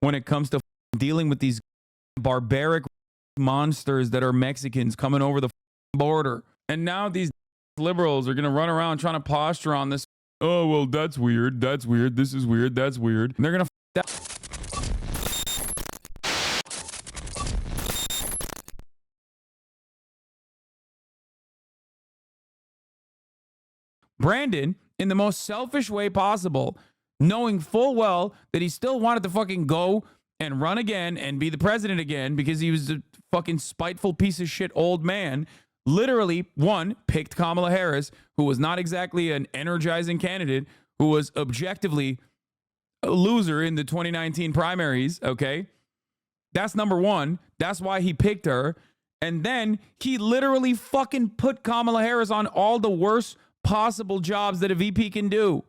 when it comes to dealing with these barbaric monsters that are Mexicans coming over the border. And now these liberals are going to run around trying to posture on this. Oh, well, that's weird. That's weird. This is weird. That's weird. And they're going to that. Brandon, in the most selfish way possible, knowing full well that he still wanted to fucking go and run again and be the president again because he was a fucking spiteful piece of shit old man, literally, one, picked Kamala Harris, who was not exactly an energizing candidate, who was objectively a loser in the 2019 primaries, okay? That's number one. That's why he picked her. And then he literally fucking put Kamala Harris on all the worst possible jobs that a VP can do,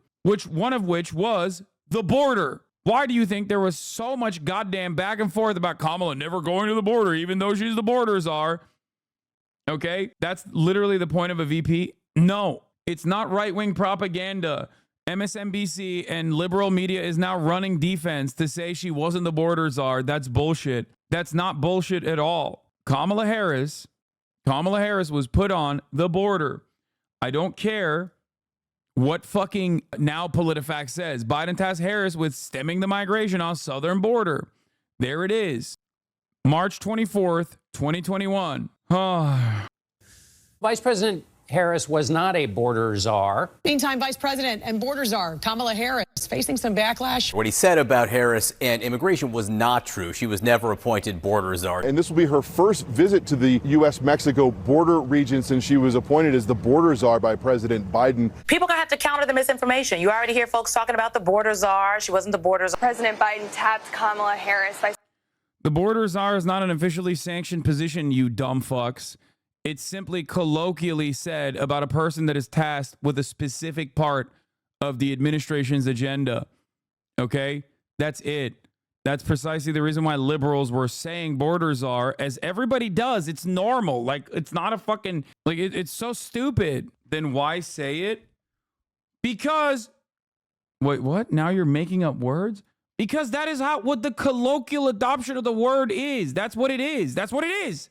one of which was the border. Why do you think there was so much goddamn back and forth about Kamala never going to the border, even though she's the border czar? Okay, that's literally the point of a VP. No, it's not right-wing propaganda. MSNBC and liberal media is now running defense to say she wasn't the border czar. That's bullshit. That's not bullshit at all. Kamala Harris was put on the border. I don't care what fucking now PolitiFact says. Biden tasked Harris with stemming the migration on southern border. There it is. March 24th, 2021. Vice President Harris was not a border czar. Meantime, Vice President and border czar Kamala Harris facing some backlash. What he said about Harris and immigration was not true. She was never appointed border czar. And this will be her first visit to the U.S.-Mexico border region since she was appointed as the border czar by President Biden. People are going to have to counter the misinformation. You already hear folks talking about the border czar. She wasn't the border czar. President Biden tapped Kamala Harris. The border czar is not an officially sanctioned position, you dumb fucks. It's simply colloquially said about a person that is tasked with a specific part of the administration's agenda. Okay? That's it. That's precisely the reason why liberals were saying border czar, as everybody does. It's normal. Like, it's not a fucking, like, it's so stupid. Then why say it? Because, wait, what? Now you're making up words? Because that is what the colloquial adoption of the word is. That's what it is. That's what it is.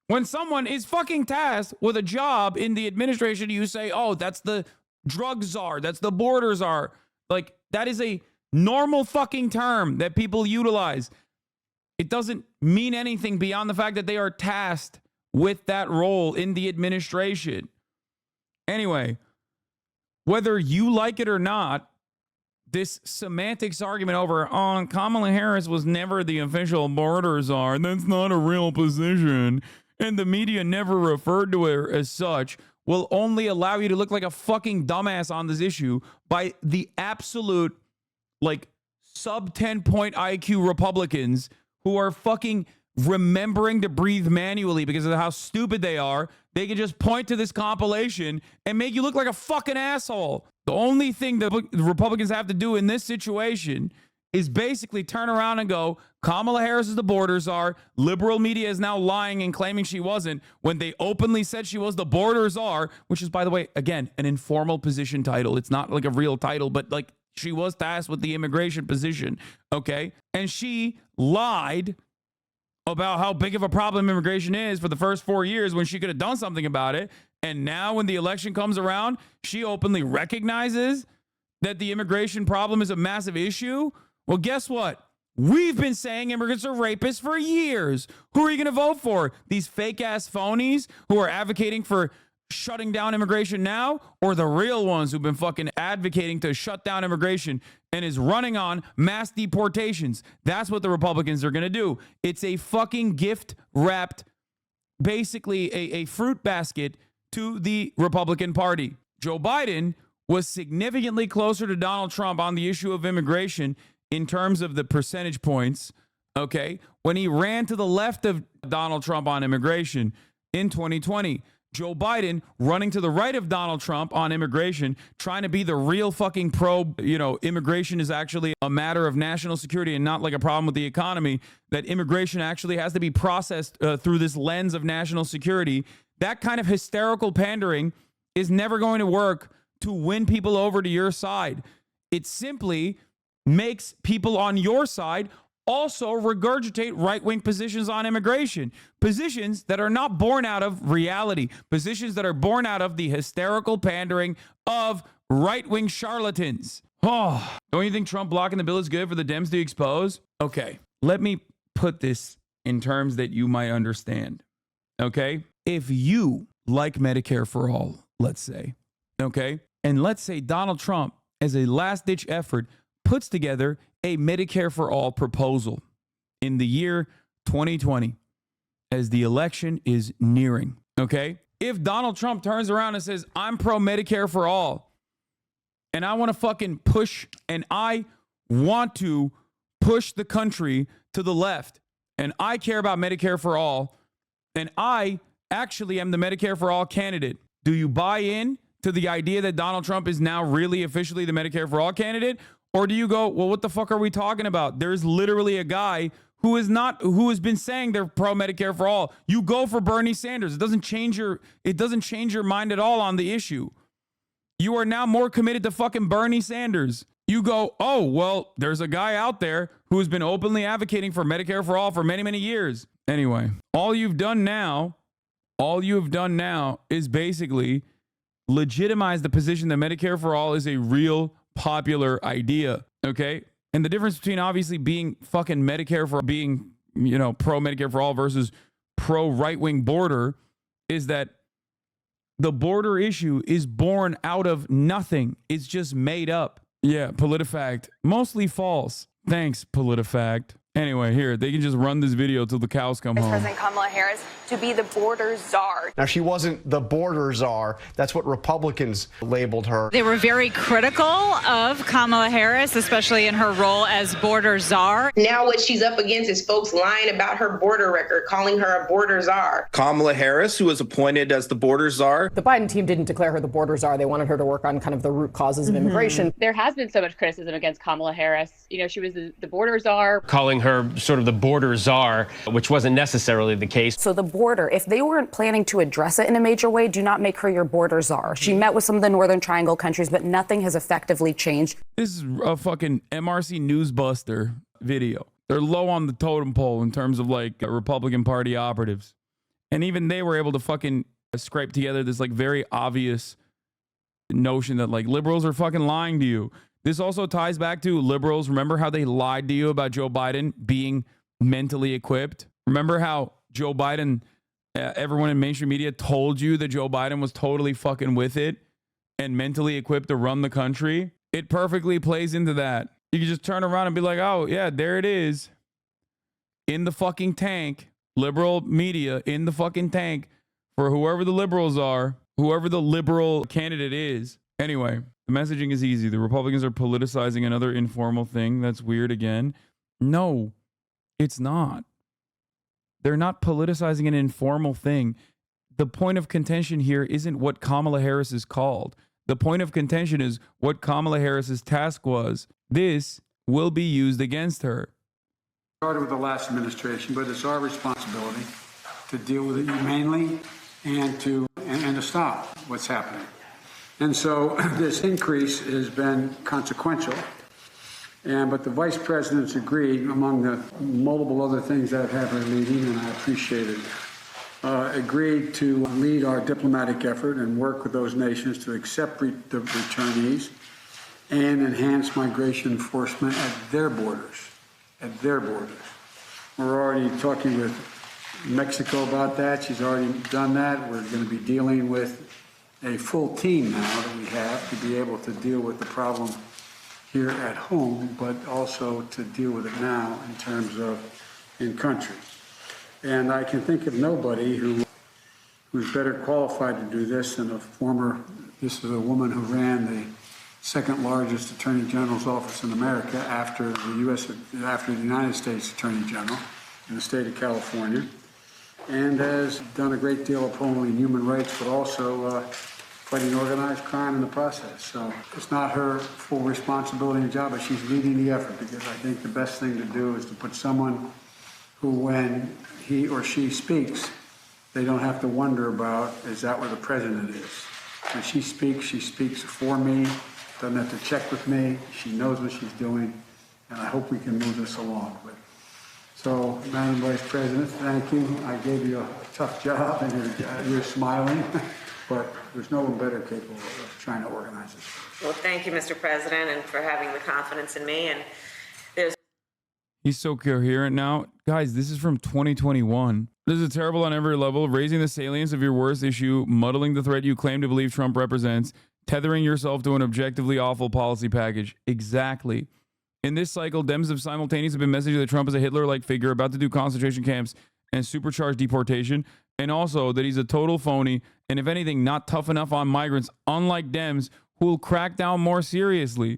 When someone is fucking tasked with a job in the administration, you say, oh, that's the drug czar, that's the border czar. Like, that is a normal fucking term that people utilize. It doesn't mean anything beyond the fact that they are tasked with that role in the administration. Anyway, whether you like it or not, this semantics argument over, oh, Kamala Harris was never the official border czar, that's not a real position, and the media never referred to her as such, will only allow you to look like a fucking dumbass on this issue by the absolute, like, sub 10-point IQ Republicans who are fucking remembering to breathe manually because of how stupid they are. They can just point to this compilation and make you look like a fucking asshole. The only thing that the Republicans have to do in this situation is basically turn around and go, Kamala Harris is the border czar. Liberal media is now lying and claiming she wasn't when they openly said she was the border czar, which is, by the way, again, an informal position title. It's not like a real title, but like she was tasked with the immigration position, okay? And she lied about how big of a problem immigration is for the first 4 years when she could have done something about it. And now when the election comes around, she openly recognizes that the immigration problem is a massive issue. Well, guess what? We've been saying immigrants are rapists for years. Who are you going to vote for? These fake-ass phonies who are advocating for shutting down immigration now, or the real ones who've been fucking advocating to shut down immigration and is running on mass deportations? That's what the Republicans are going to do. It's a fucking gift-wrapped, basically a fruit basket to the Republican Party. Joe Biden was significantly closer to Donald Trump on the issue of immigration in terms of the percentage points, okay, when he ran to the left of Donald Trump on immigration in 2020. Joe Biden running to the right of Donald Trump on immigration, trying to be the real fucking pro, immigration is actually a matter of national security and not like a problem with the economy, that immigration actually has to be processed through this lens of national security. That kind of hysterical pandering is never going to work to win people over to your side. It simply makes people on your side also regurgitate right-wing positions on immigration, positions that are not born out of reality, positions that are born out of the hysterical pandering of right-wing charlatans. Oh, don't you think Trump blocking the bill is good for the Dems to expose? Okay, let me put this in terms that you might understand. Okay, if you like Medicare for all, let's say, okay, and let's say Donald Trump, as a last-ditch effort, puts together a Medicare for all proposal in the year 2020 as the election is nearing, okay? If Donald Trump turns around and says, I'm pro Medicare for all, and I want to fucking push, and I want to push the country to the left, and I care about Medicare for all, and I actually am the Medicare for all candidate, do you buy in to the idea that Donald Trump is now really officially the Medicare for all candidate? Or do you go, well, what the fuck are we talking about? There's literally a guy who has been saying they're pro Medicare for all. You go for Bernie Sanders. It doesn't change your mind at all on the issue. You are now more committed to fucking Bernie Sanders. You go, oh, well, there's a guy out there who has been openly advocating for Medicare for all for many, many years. Anyway, all you have done now is basically legitimize the position that Medicare for all is a real popular idea, okay? And the difference between obviously being fucking Medicare for being, pro Medicare for all versus pro right-wing border is that the border issue is born out of nothing. It's just made up. Yeah, PolitiFact. Mostly false. Thanks, PolitiFact. Anyway, here, they can just run this video till the cows come home. President Kamala Harris to be the border czar. Now, she wasn't the border czar. That's what Republicans labeled her. They were very critical of Kamala Harris, especially in her role as border czar. Now what she's up against is folks lying about her border record, calling her a border czar. Kamala Harris, who was appointed as the border czar. The Biden team didn't declare her the border czar. They wanted her to work on kind of the root causes of immigration. There has been so much criticism against Kamala Harris. She was the border czar. Calling her sort of the border czar, which wasn't necessarily the case. So the border, if they weren't planning to address it in a major way, do not make her your border czar. She met with some of the Northern Triangle countries, but nothing has effectively changed. This is a fucking MRC Newsbuster video. They're low on the totem pole in terms of like Republican Party operatives. And even they were able to fucking scrape together this like very obvious notion that like liberals are fucking lying to you. This also ties back to liberals. Remember how they lied to you about Joe Biden being mentally equipped? Remember how Joe Biden, everyone in mainstream media told you that Joe Biden was totally fucking with it and mentally equipped to run the country? It perfectly plays into that. You can just turn around and be like, oh, yeah, there it is. In the fucking tank, liberal media in the fucking tank for whoever the liberals are, whoever the liberal candidate is. Anyway, the messaging is easy. The Republicans are politicizing another informal thing. That's weird again. No, it's not. They're not politicizing an informal thing. The point of contention here isn't what Kamala Harris is called. The point of contention is what Kamala Harris's task was. This will be used against her. Started with the last administration, but it's our responsibility to deal with it humanely and to stop what's happening. And so this increase has been consequential. But the vice president's agreed, among the multiple other things that I've had her leading, and I appreciate it, agreed to lead our diplomatic effort and work with those nations to accept the returnees and enhance migration enforcement at their borders. We're already talking with Mexico about that. She's already done that. We're going to be dealing with a full team now that we have to be able to deal with the problem here at home, but also to deal with it now in terms of in country. And I can think of nobody who's better qualified to do this than this is a woman who ran the second largest Attorney General's office in America after the United States Attorney General in the state of California, and has done a great deal of upholding human rights, but also fighting organized crime in the process. So it's not her full responsibility and job, but she's leading the effort, because I think the best thing to do is to put someone who, when he or she speaks, they don't have to wonder about, is that where the president is? When she speaks for me, doesn't have to check with me. She knows what she's doing, and I hope we can move this along. But So, Madam Vice President, thank you. I gave you a tough job, and you're smiling, but there's no one better capable of trying to organize this. Well, thank you, Mr. President, and for having the confidence in me. And there's He's so coherent now. Guys, this is from 2021. This is terrible on every level, raising the salience of your worst issue, muddling the threat you claim to believe Trump represents, tethering yourself to an objectively awful policy package. Exactly. In this cycle, Dems have simultaneously been messaging that Trump is a Hitler-like figure about to do concentration camps and supercharged deportation, and also that he's a total phony, and if anything, not tough enough on migrants, unlike Dems, who will crack down more seriously.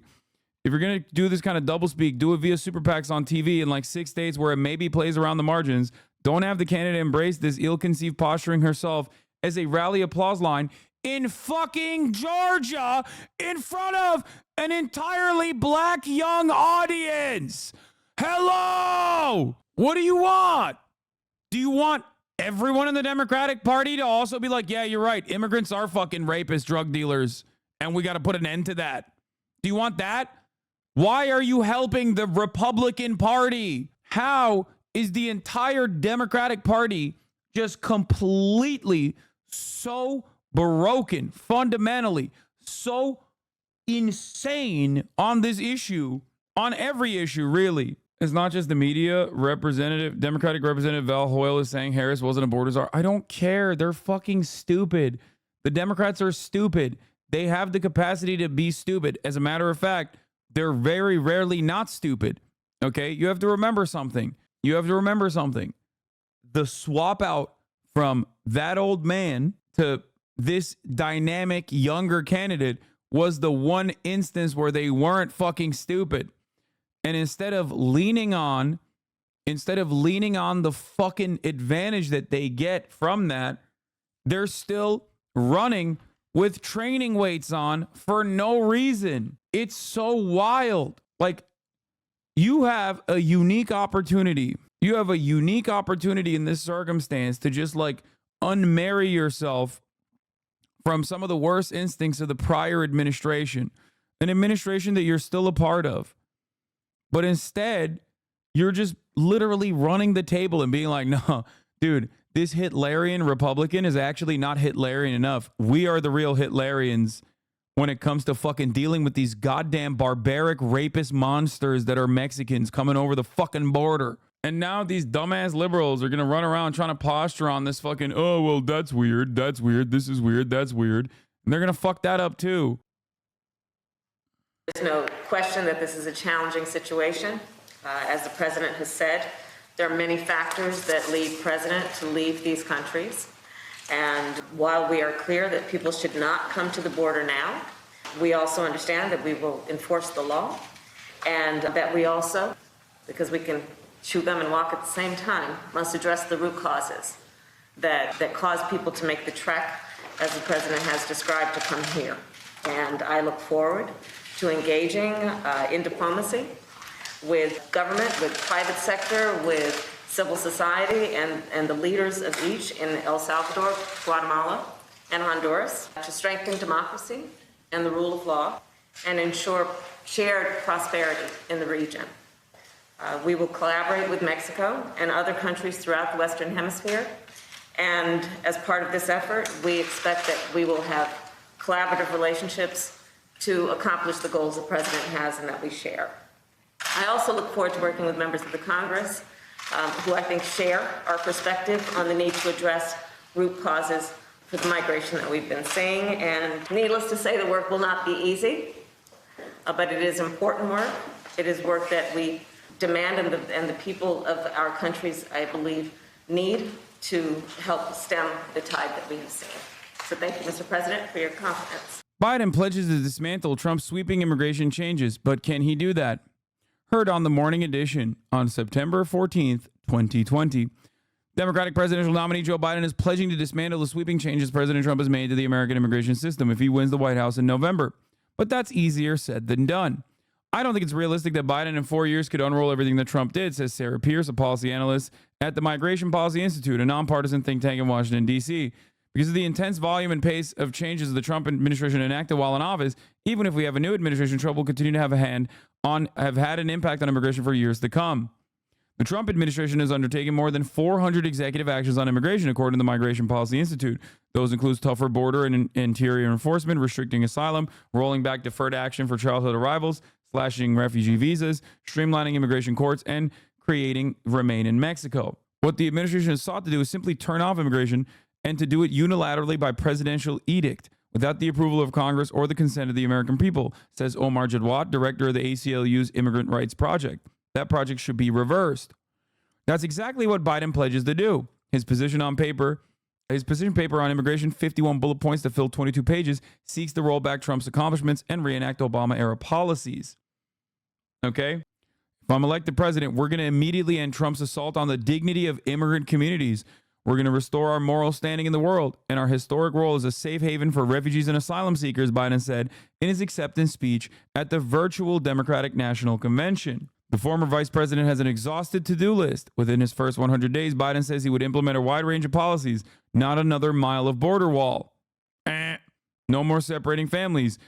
If you're going to do this kind of doublespeak, do it via super PACs on TV in like 6 states where it maybe plays around the margins. Don't have the candidate embrace this ill-conceived posturing herself as a rally applause line in fucking Georgia in front of an entirely black young audience. Hello! What do you want? Do you want everyone in the Democratic Party to also be like, yeah, you're right, immigrants are fucking rapists, drug dealers, and we got to put an end to that? Do you want that? Why are you helping the Republican Party? How is the entire Democratic Party just completely so broken, fundamentally so insane on this issue, on every issue, really? It's not just the media. Democratic Representative Val Hoyle is saying Harris wasn't a border czar. I don't care. They're fucking stupid. The Democrats are stupid. They have the capacity to be stupid. As a matter of fact, they're very rarely not stupid. Okay? You have to remember something. The swap out from that old man to this dynamic younger candidate was the one instance where they weren't fucking stupid. And instead of leaning on the fucking advantage that they get from that, they're still running with training weights on for no reason. It's so wild. Like, you have a unique opportunity. You have a unique opportunity in this circumstance to just like unmarry yourself from some of the worst instincts of the prior administration, an administration that you're still a part of. But instead, you're just literally running the table and being like, no, dude, this Hitlerian Republican is actually not Hitlerian enough. We are the real Hitlerians when it comes to fucking dealing with these goddamn barbaric rapist monsters that are Mexicans coming over the fucking border. And now these dumbass liberals are going to run around trying to posture on this fucking, oh, well, that's weird, this is weird, that's weird. And they're going to fuck that up too. There's no question that this is a challenging situation. As the president has said, there are many factors that lead president to leave these countries. And while we are clear that people should not come to the border now, we also understand that we will enforce the law, and that we also, because we can chew gum and walk at the same time, must address the root causes that cause people to make the trek, as the president has described, to come here. And I look forward to engaging in diplomacy with government, with private sector, with civil society, and the leaders of each in El Salvador, Guatemala, and Honduras to strengthen democracy and the rule of law and ensure shared prosperity in the region. We will collaborate with Mexico and other countries throughout the Western Hemisphere. And as part of this effort, we expect that we will have collaborative relationships to accomplish the goals the president has and that we share. I also look forward to working with members of the Congress who I think share our perspective on the need to address root causes for the migration that we've been seeing. And needless to say, the work will not be easy, but it is important work. It is work that we demand and the people of our countries, I believe, need to help stem the tide that we have seen. So thank you, Mr. President, for your confidence. Biden pledges to dismantle Trump's sweeping immigration changes, but can he do that? Heard on the Morning Edition on September 14th, 2020. Democratic presidential nominee Joe Biden is pledging to dismantle the sweeping changes President Trump has made to the American immigration system if he wins the White House in November. But that's easier said than done. I don't think it's realistic that Biden in 4 years could unroll everything that Trump did, says Sarah Pierce, a policy analyst at the Migration Policy Institute, a nonpartisan think tank in Washington, D.C. Because of the intense volume and pace of changes the Trump administration enacted while in office, even if we have a new administration, Trump will continue to have had an impact on immigration for years to come. The Trump administration has undertaken more than 400 executive actions on immigration, according to the Migration Policy Institute. Those include tougher border and interior enforcement, restricting asylum, rolling back deferred action for childhood arrivals, slashing refugee visas, streamlining immigration courts, and creating Remain in Mexico. What the administration has sought to do is simply turn off immigration and to do it unilaterally by presidential edict, without the approval of Congress or the consent of the American people, says Omar Jadwat, director of the ACLU's Immigrant Rights Project. That project should be reversed. That's exactly what Biden pledges to do. His position paper on immigration, 51 bullet points to fill 22 pages, seeks to roll back Trump's accomplishments and reenact Obama-era policies. Okay? If I'm elected president, we're going to immediately end Trump's assault on the dignity of immigrant communities. We're going to restore our moral standing in the world and our historic role as a safe haven for refugees and asylum seekers, Biden said in his acceptance speech at the virtual Democratic National Convention. The former vice president has an exhausted to-do list. Within his first 100 days, Biden says he would implement a wide range of policies, not another mile of border wall. No more separating families.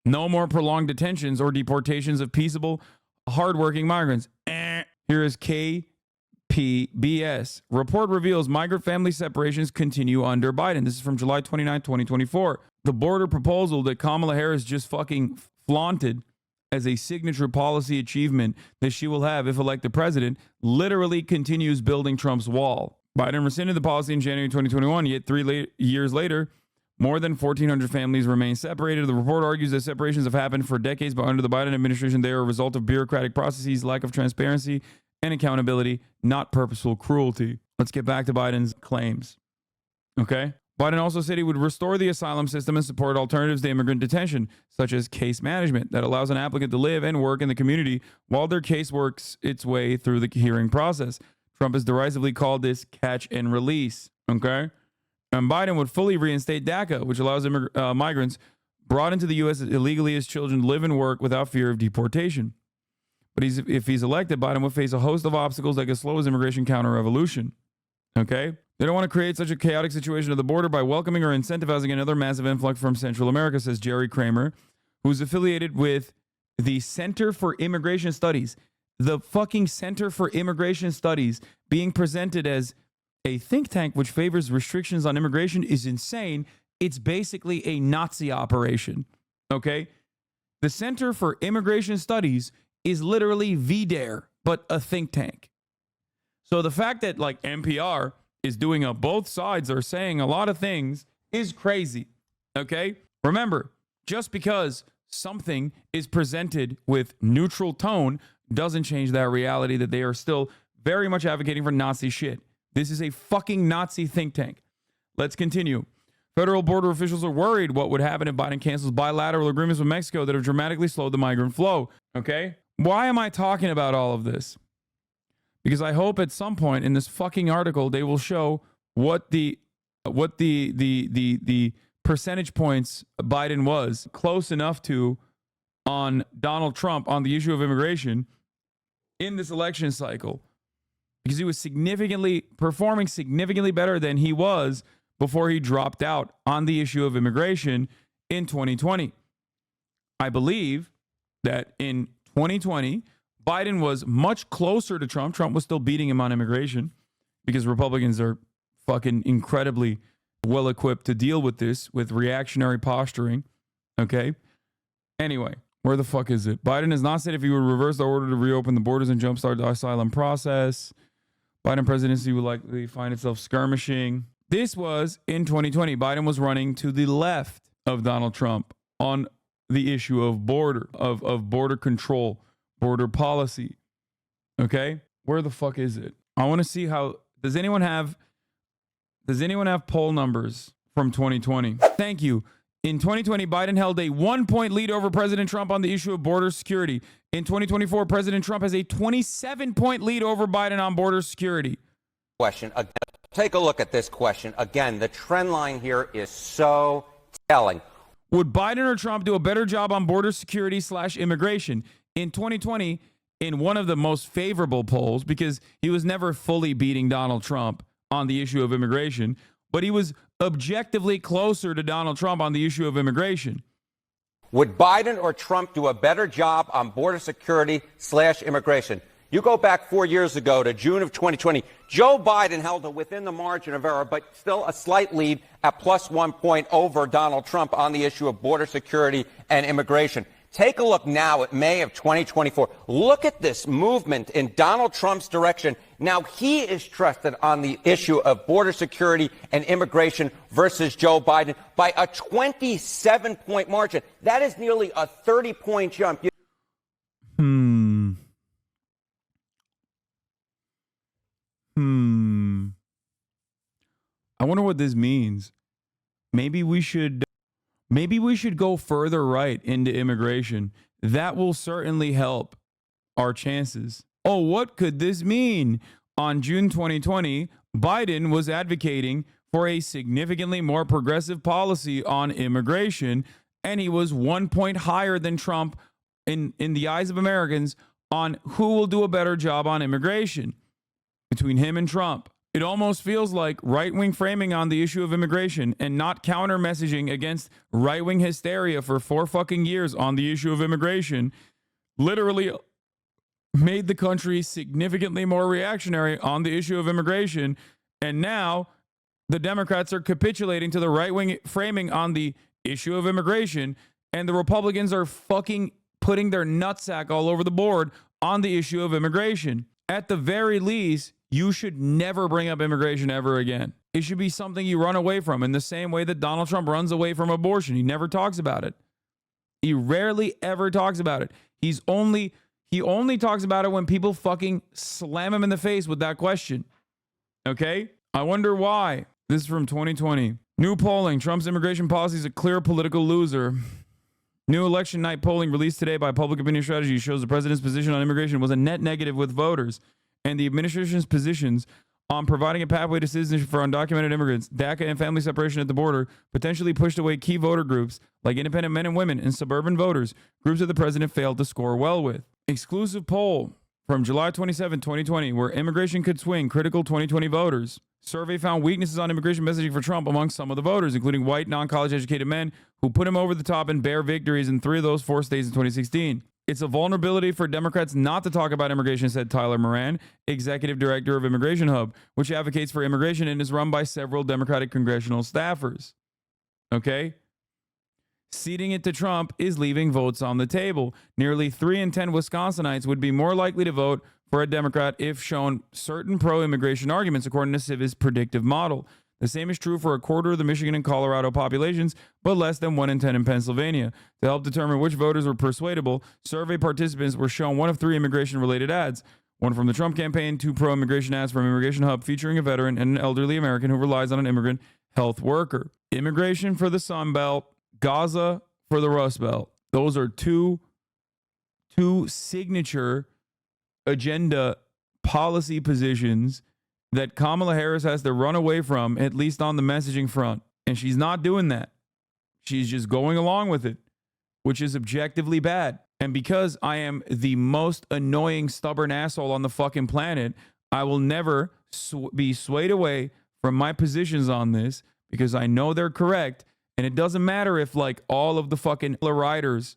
No more prolonged detentions or deportations of peaceable, hardworking migrants. Here is KPBS. Report reveals migrant family separations continue under Biden. This is from July 29, 2024. The border proposal that Kamala Harris just fucking flaunted as a signature policy achievement that she will have if elected president literally continues building Trump's wall. Biden rescinded the policy in January 2021, yet 3 years later, more than 1,400 families remain separated. The report argues that separations have happened for decades, but under the Biden administration, they are a result of bureaucratic processes, lack of transparency, and accountability, not purposeful cruelty. Let's get back to Biden's claims. Okay? Biden also said he would restore the asylum system and support alternatives to immigrant detention, such as case management, that allows an applicant to live and work in the community while their case works its way through the hearing process. Trump has derisively called this catch and release. Okay? And Biden would fully reinstate DACA, which allows migrants brought into the U.S. illegally as children to live and work without fear of deportation. But if he's elected, Biden would face a host of obstacles that could slow his immigration counter-revolution. Okay? They don't want to create such a chaotic situation at the border by welcoming or incentivizing another massive influx from Central America, says Jerry Kramer, who's affiliated with the Center for Immigration Studies. The fucking Center for Immigration Studies being presented as a think tank which favors restrictions on immigration is insane. It's basically a Nazi operation. Okay? The Center for Immigration Studies is literally VDARE, but a think tank. So the fact that like NPR is doing both sides are saying a lot of things is crazy. Okay? Remember, just because something is presented with neutral tone doesn't change that reality that they are still very much advocating for Nazi shit. This is a fucking Nazi think tank. Let's continue. Federal border officials are worried what would happen if Biden cancels bilateral agreements with Mexico that have dramatically slowed the migrant flow. Okay? Why am I talking about all of this? Because I hope at some point in this fucking article they will show what the percentage points Biden was close enough to on Donald Trump on the issue of immigration in this election cycle. Because he was performing significantly better than he was before he dropped out on the issue of immigration in 2020. I believe that in 2020, Biden was much closer to Trump. Trump was still beating him on immigration because Republicans are fucking incredibly well equipped to deal with this with reactionary posturing. Okay. Anyway, where the fuck is it? Biden has not said if he would reverse the order to reopen the borders and jumpstart the asylum process. Biden presidency would likely find itself skirmishing. This was in 2020. Biden was running to the left of Donald Trump on the issue of border control, border policy. Okay? Where the fuck is it? I want to see how does anyone have poll numbers from 2020? Thank you. In 2020, Biden held a 1-point lead over President Trump on the issue of border security. In 2024, President Trump has a 27-point lead over Biden on border security. Question. Take a look at this question. Again, the trend line here is so telling. Would Biden or Trump do a better job on border security / immigration? In 2020, in one of the most favorable polls, because he was never fully beating Donald Trump on the issue of immigration, but he was objectively closer to Donald Trump on the issue of immigration. Would Biden or Trump do a better job on border security / immigration? You go back 4 years ago to June of 2020, Joe Biden held it within the margin of error, but still a slight lead at +1 point over Donald Trump on the issue of border security and immigration. Take a look now at May of 2024. Look at this movement in Donald Trump's direction. Now he is trusted on the issue of border security and immigration versus Joe Biden by a 27-point margin. That is nearly a 30-point jump. I wonder what this means. Maybe we should go further right into immigration. That will certainly help our chances. Oh, what could this mean? On June 2020, Biden was advocating for a significantly more progressive policy on immigration, and he was 1 point higher than Trump in the eyes of Americans on who will do a better job on immigration between him and Trump. It almost feels like right-wing framing on the issue of immigration and not counter messaging against right-wing hysteria for 4 fucking years on the issue of immigration literally made the country significantly more reactionary on the issue of immigration. And now the Democrats are capitulating to the right-wing framing on the issue of immigration, and the Republicans are fucking putting their nutsack all over the board on the issue of immigration. At the very least, you should never bring up immigration ever again. It should be something you run away from in the same way that Donald Trump runs away from abortion. He never talks about it. He rarely ever talks about it. He only talks about it when people fucking slam him in the face with that question. Okay? I wonder why. This is from 2020. New polling. Trump's immigration policy is a clear political loser. New election night polling released today by Public Opinion Strategy shows the president's position on immigration was a net negative with voters, and the administration's positions on providing a pathway to citizenship for undocumented immigrants, DACA, and family separation at the border potentially pushed away key voter groups like independent men and women and suburban voters, groups that the president failed to score well with. Exclusive poll from July 27, 2020, where immigration could swing critical 2020 voters. Survey found weaknesses on immigration messaging for Trump among some of the voters, including white, non-college educated men who put him over the top and bare victories in 3 of those 4 states in 2016. It's a vulnerability for Democrats not to talk about immigration, said Tyler Moran, executive director of Immigration Hub, which advocates for immigration and is run by several Democratic congressional staffers. Okay? Ceding it to Trump is leaving votes on the table. Nearly 3 in 10 Wisconsinites would be more likely to vote for a Democrat if shown certain pro-immigration arguments, according to Civi's predictive model. The same is true for a quarter of the Michigan and Colorado populations, but less than 1 in 10 in Pennsylvania. To help determine which voters were persuadable, survey participants were shown 1 of 3 immigration-related ads. 1 from the Trump campaign, 2 pro-immigration ads from Immigration Hub featuring a veteran and an elderly American who relies on an immigrant health worker. Immigration for the Sun Belt, Gaza for the Rust Belt. Those are two signature agenda policy positions that Kamala Harris has to run away from, at least on the messaging front. And she's not doing that. She's just going along with it, which is objectively bad. And because I am the most annoying, stubborn asshole on the fucking planet, I will never be swayed away from my positions on this because I know they're correct. And it doesn't matter if like all of the fucking writers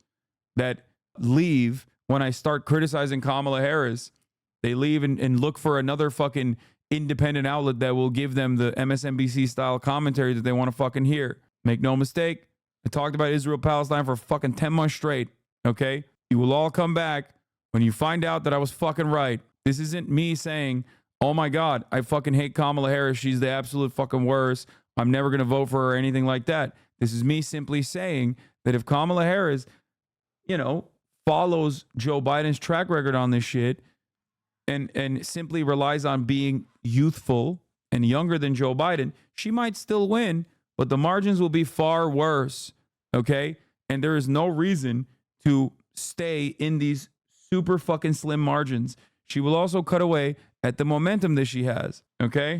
that leave when I start criticizing Kamala Harris, they leave and look for another fucking independent outlet that will give them the MSNBC style commentary that they want to fucking hear. Make no mistake, I talked about Israel Palestine for fucking 10 months straight. Okay? You will all come back when you find out that I was fucking right. This isn't me saying, oh my God, I fucking hate Kamala Harris. She's the absolute fucking worst. I'm never going to vote for her or anything like that. This is me simply saying that if Kamala Harris, follows Joe Biden's track record on this shit and simply relies on being youthful and younger than Joe Biden, she might still win, but the margins will be far worse. Okay? And there is no reason to stay in these super fucking slim margins. She will also cut away at the momentum that she has. Okay?